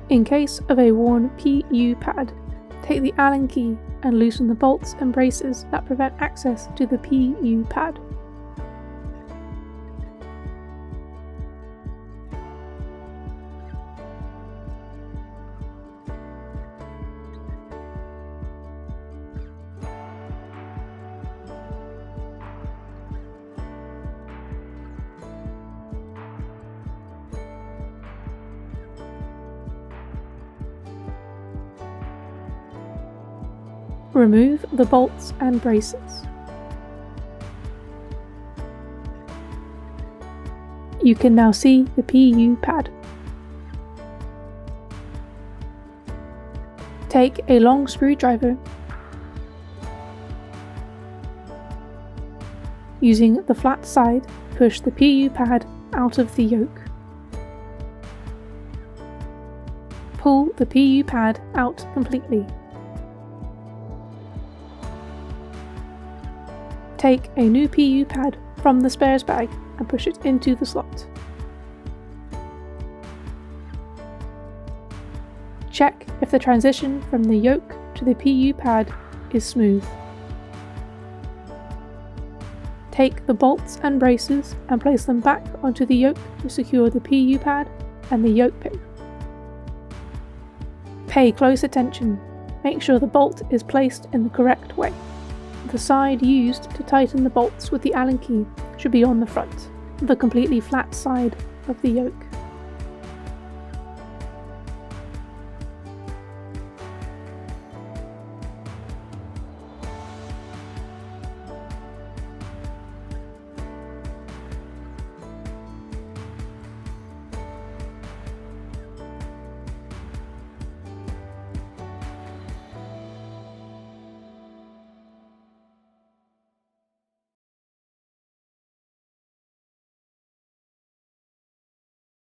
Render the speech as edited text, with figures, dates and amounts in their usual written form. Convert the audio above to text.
In case of a worn PU pad, take the Allen key and loosen the bolts and braces that prevent access to the PU pad. Remove the bolts and braces. You can now see the PU pad. Take a long screwdriver. Using the flat side, push the PU pad out of the yoke. Pull the PU pad out completely. Take a new PU pad from the spares bag and push it into the slot. Check if the transition from the yoke to the PU pad is smooth. Take the bolts and braces and place them back onto the yoke to secure the PU pad and the yoke pin. Pay close attention. Make sure the bolt is placed in the correct way. The side used to tighten the bolts with the Allen key should be on the front, the completely flat side of the yoke.